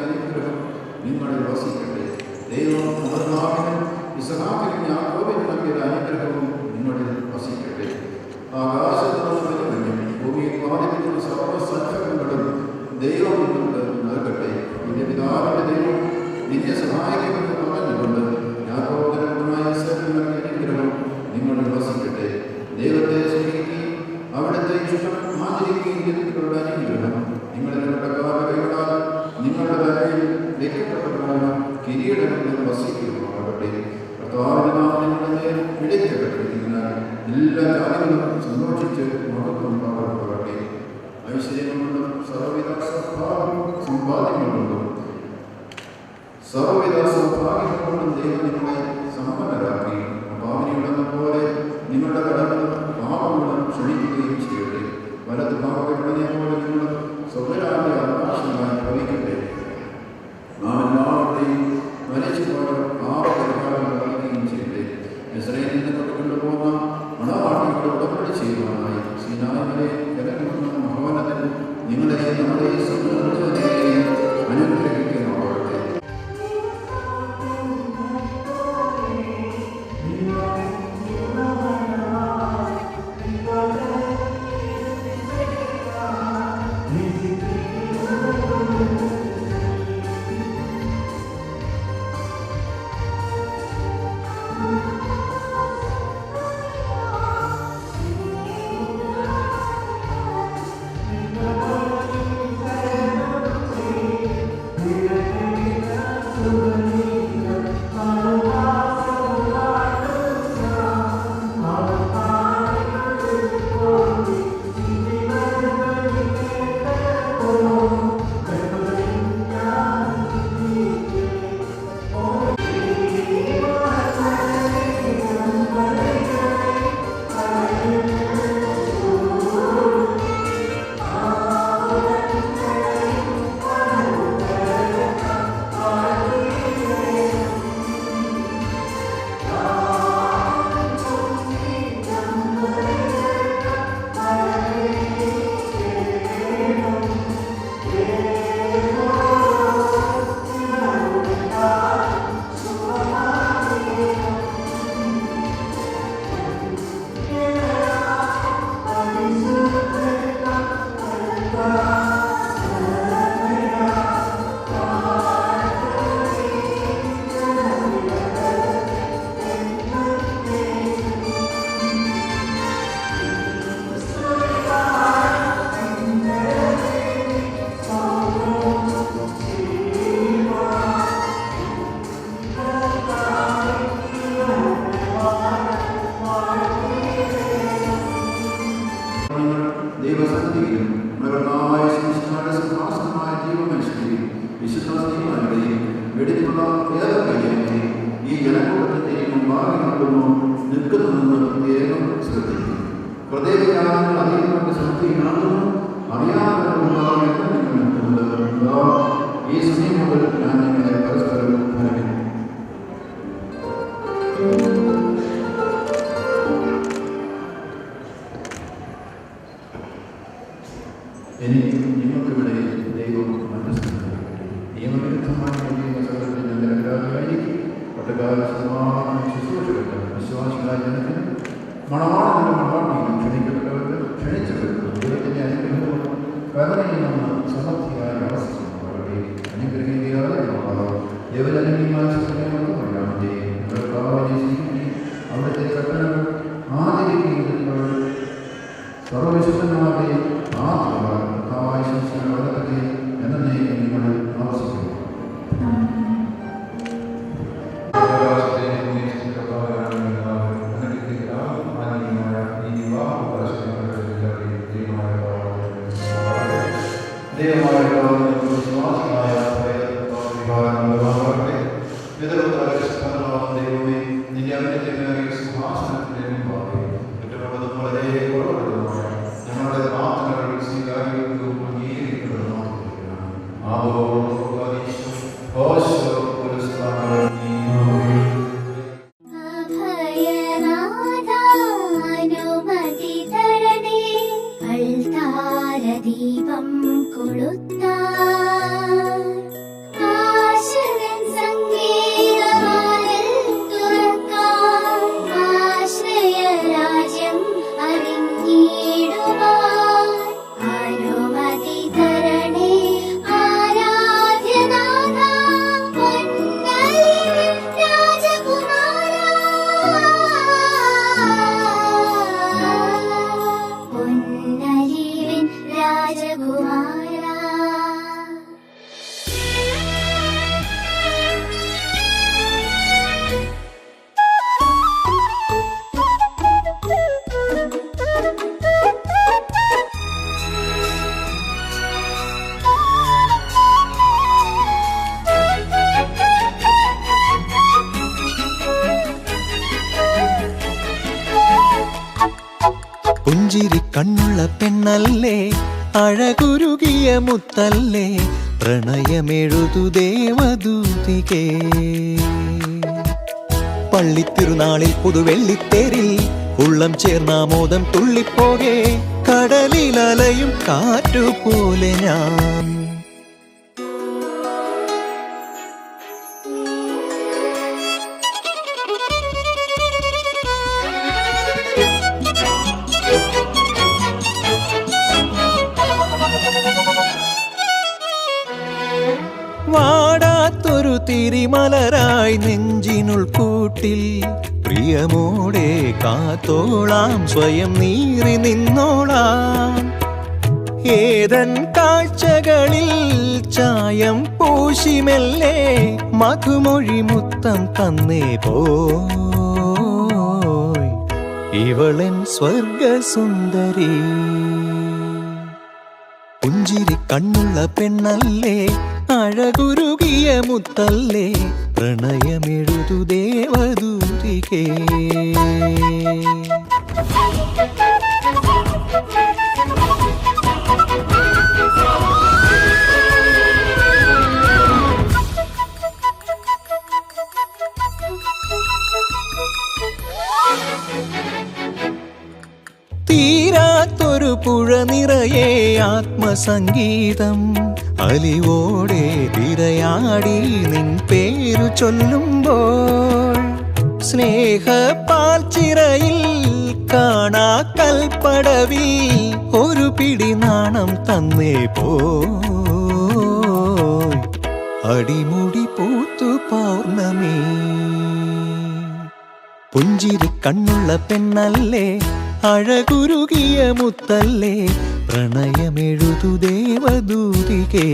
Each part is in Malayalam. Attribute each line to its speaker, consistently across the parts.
Speaker 1: അനുഗ്രഹം നിങ്ങളിൽ വസിക്കട്ടെ. ദൈവം അബ്രഹാമിനും ഇസ്ഹാക്കിനും യാക്കോബിനും നൽകിയ അനുഗ്രഹവും നിങ്ങളിൽ വസിക്കട്ടെ. ആകാശത്തും ഭൂമിയിൽ പാലിക്കുന്ന സർവ്വസംഘങ്ങളും ദൈവം നിങ്ങൾക്ക് നൽകട്ടെ. നിന്റെ പിതാവിന്റെ ദൈവം നിന്നെ സഹായിക്കുമെന്ന് പറഞ്ഞുകൊണ്ട് യാക്കോബിനുമായ അനുഗ്രഹം നിങ്ങളിൽ വസിക്കട്ടെ. ദൈവത്തെ സ്നേഹിക്കുകയും അവിടുത്തെ ഇഷ്ടം ആചരിക്കുകയും ചെയ്തിട്ടുള്ള അനുഗ്രഹം നിങ്ങളുടെ കൈകളാൽ നിങ്ങളുടെ തലയിൽ ലഭിക്കപ്പെട്ട കിരീടങ്ങളിൽ വസിക്കുമാകട്ടെ. കർത്താവിന്റെ നാമം നിങ്ങളുടെ മേൽ ഇടയ്ക്കപ്പെട്ടിരിക്കുന്നതിനാൽ എല്ലാ കാര്യങ്ങളും സന്തോഷിച്ച് മഹത്വം പാടപ്പെടട്ടെ. ഐശ്വര്യം കൊണ്ടും സർവ്വവിധ സമ്പാദ്യങ്ങൾ കൊണ്ടും ദൈവം നിങ്ങളെ സമ്പന്നരാക്കി ഭാവനയുടെന്ന പോലെ നിങ്ങളുടെ കടങ്ങളും പാപങ്ങളും ക്ഷണിക്കുകയും ചെയ്യട്ടെ. വലത് ഭാഗങ്ങളെ പോലെ നിങ്ങൾ സ്വതരാന്റെ അവകാശമായി ഭവിക്കട്ടെ. നാം എല്ലാവരുടെയും മരിച്ചുപോയ പാപപരിഹാരം നൽകുകയും ചെയ്യട്ടെ. ഇസ്രായേലിൽ നിന്ന് കൊണ്ടുപോകുന്ന മണവാട്ടികളുടെ ഉടമ്പടി ചെയ്യുവാനായി സീനായിലെ കിടക്കുന്ന ഭവനത്തിൽ നിങ്ങളെ നമ്മുടെ സ്വന്തം അനുഗ്രഹിക്കുന്നവരുടെ ദൈവസന്നിധിയിലും മൃഗമായ സിംഹാസനമായ ജീവമനുഷ്യരെയും വിശുദ്ധീമാരുടെയും വെടിപ്പുള്ള ഏതൊക്കെ ഈ ജനക്കൂട്ടത്തിന്റെയും മുമ്പാകെയാകുന്നു നിൽക്കുന്നതെന്ന് പ്രത്യേകം ശ്രദ്ധിക്കും. ഹൃദയവികാരങ്ങൾ അധികമായി ശ്രദ്ധിക്കാണെന്നും അറിയാവുന്നവരുണ്ടാകുമെന്ന് നിങ്ങൾ നിൽക്കുന്നത് ഈ സമയം മുതൽ ഞാൻ നിങ്ങളെ പരസ്പരം ഫലമില്ല. എനിക്ക് നിങ്ങൾക്കിവിടെ ദൈവം മനസ്സിലാക്കി നിയമവിരുദ്ധമായ പട്ടകാല ശുശ്രൂഷകർക്ക് വിശ്വാസികളായ ജനത്തിന് മണവാളനും മണവാട്ടിയും ക്ഷണിക്കപ്പെട്ടവർക്ക് ക്ഷണിച്ചവർക്ക് ദൈവത്തിൻ്റെ അനുഗ്രഹവും കരുണയിൽ നിന്ന് സമൃദ്ധിയായ അവസ്ഥ അനുഗ്രഹിക്കാതെ ദേവജനീയമായ അവിടുത്തെ കൽപ്പനകൾ ആചരിക്കുകയും സർവവിശുദ്ധന്മാരുടെയും ആത്മാവായ വളരട്ടെ എന്നേക്കും നിങ്ങൾ ആവശ്യിക്കുന്നു. ദൈവമായ വിശ്വാസിയായ
Speaker 2: കണ്ണുള്ള പെണ്ണല്ലേ, അഴകുരുകിയ മുത്തല്ലേ, പ്രണയമെഴുതു ദേവദൂതികേ. പള്ളിത്തിരുനാളിൽ പുതുവെള്ളിത്തേരിൽ ഉള്ളം ചേർന്നാമോദം തുള്ളിപ്പോകെ, കടലിലലയും കാറ്റുപോലെ ഞാൻ. വാടാത്തൊരു തിരിമലരായി നെഞ്ചിനുൾക്കൂട്ടിൽ പ്രിയമോടെ കാത്തോളാം, സ്വയം നീറി നിന്നോളാം. ഏതൻ കാഴ്ചകളിൽ ചായം പൂശിമെല്ലെ, മധുമൊഴി മുത്തം തന്നേ പോയ് ഇവളൻ സ്വർഗസുന്ദരി. പുഞ്ചിരി കണ്ണുള്ള പെണ്ണല്ലേ, അഴകുരുകിയ മുത്തല്ലേ, പ്രണയമെഴുതു ദേവദൂതികേ. തീരാത്തൊരു പുഴ നിറയെ ആത്മസംഗീതം, അലിവോടെ തിരയാടി നിൻ പേരു ചൊല്ലുമ്പോൾ, സ്നേഹപ്പാൽച്ചിറയിൽ കാണാ കൽപ്പടവിൽ ഒരു പിടി നാണം തന്നേ പോയ് അടിമുടി പൂത്തു പൗർണമി. പുഞ്ചിരി കണ്ണുള്ള പെണ്ണല്ലേ, അഴകുരുകിയ മുത്തല്ലേ, പ്രണയമെഴുതു ദേവദൂതികേ.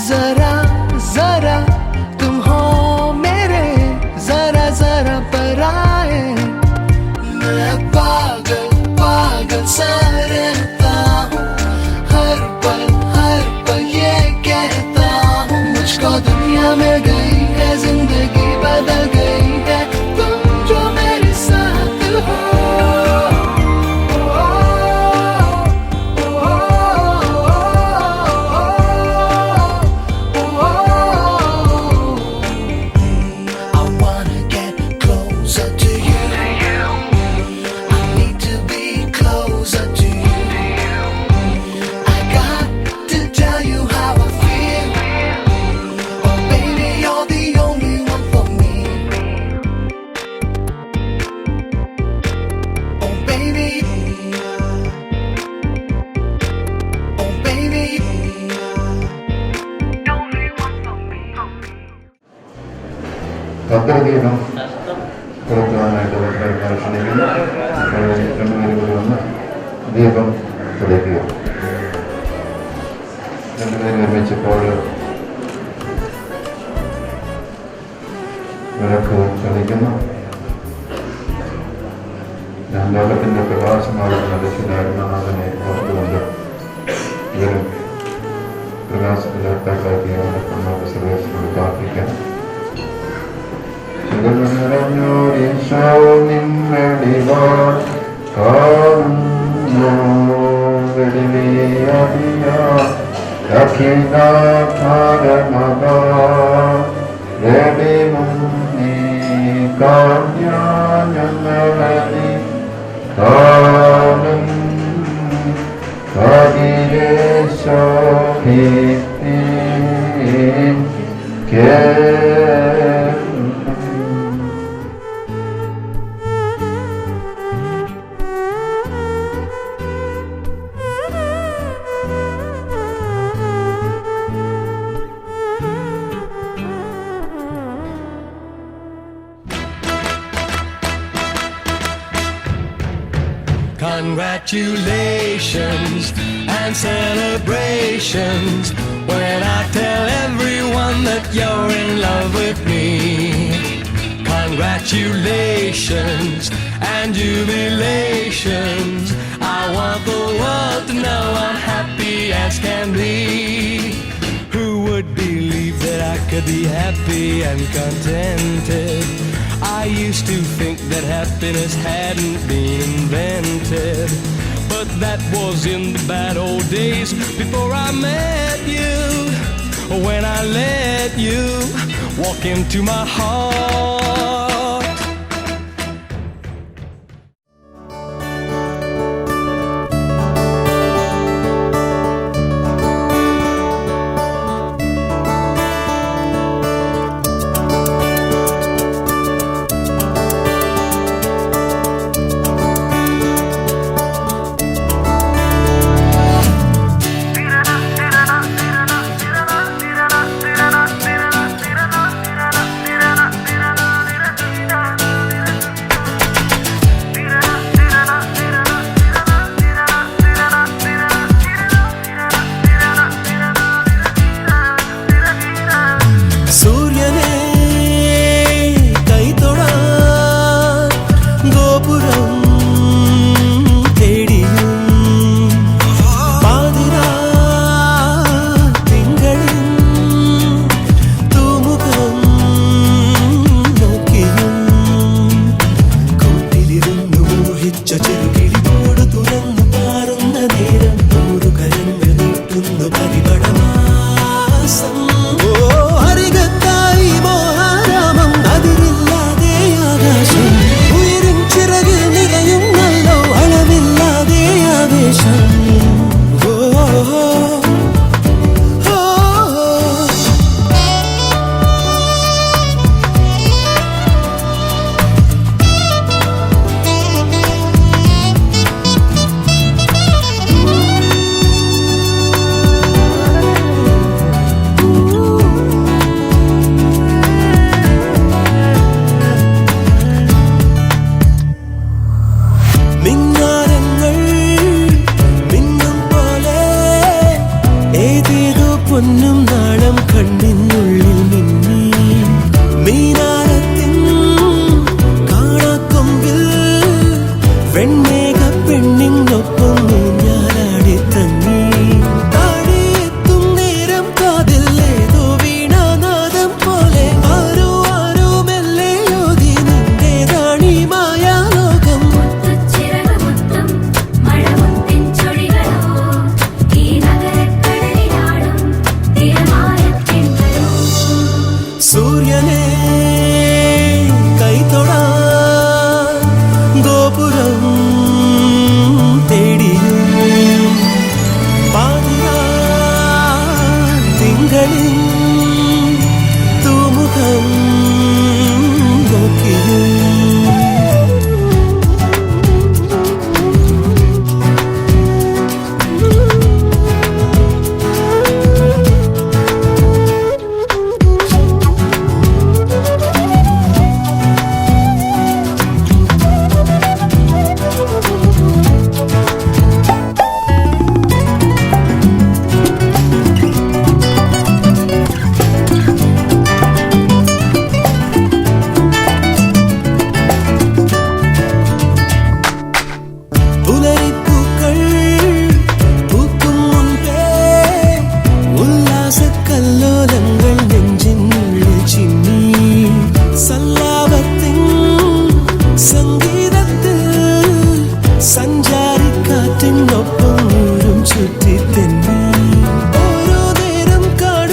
Speaker 3: जरा जरा तुम हो मेरे जरा जरा पराए मैं पागल पागल सा रहता हूँ हर पल ये कहता हूँ मुझको दुनिया मिल गई है जिंदगी बदल गई है तुम जो मेरे साथ हो I wanna get closer to you. I need to be closer to you. I got to tell you how I feel. Oh baby, you're the only one for me. Oh baby. Oh baby.
Speaker 1: ഭദ്രദീപം പുറത്തുവാനായിട്ട് ക്ഷണിക്കുന്നു. രണ്ടുപേരും കൂടി വന്ന് ദീപം തെളിയിക്കുക. രണ്ടുപേരും ഒരുമിച്ചപ്പോൾ വിളക്ക് തെളിക്കുന്നു. ഞാൻ ലോകത്തിൻ്റെ പ്രകാശമാകുന്ന രക്ഷിതാത്മാവിനെ ഓർത്തുകൊണ്ട് ഇവരും പ്രകാശത്തിലേക്കാക്കി അവരുടെ സർവേശ്വരോട് പ്രാർത്ഥിക്കാം. നിറഞ്ഞോരീശോ നിമ്മടിവാൾ കാണുന്നു വെടിവിയതിയ അഖിലാകാരമകാ വെടിമുന്നേ കാഞ്ഞങ്ങളി കാണും കതിരേശോ കേ
Speaker 3: Congratulations and celebrations when I tell everyone that you're in love with me. Congratulations and jubilations. I want the world to know I'm happy as can be. Who would believe that I could be happy and contented? I used to think that happiness hadn't been invented, but that was in the bad old days before I met you. When I let you walk into my heart.
Speaker 2: നാണം കണ്ണിനുള്ളിൽ മിന്നി മീനാരത്തിൻ കാണാക്കൊമ്പിൽ വെണ്മേഘ പെണ്ണിനൊപ്പം ഞാനാടി തങ്ങി താഴെയെത്തും നേരം കാതിൽ ഏതോ വീണാനാദം പോലെ ആരോ ആരോ മെല്ലെ ഓതി നിന്റേതാണീ മായാലോകം സൂര്യനെ കൈതൊടാൻ ഗോപുരം തേടിയും പാതിരാ തിങ്കളിൻ തൂമുഖം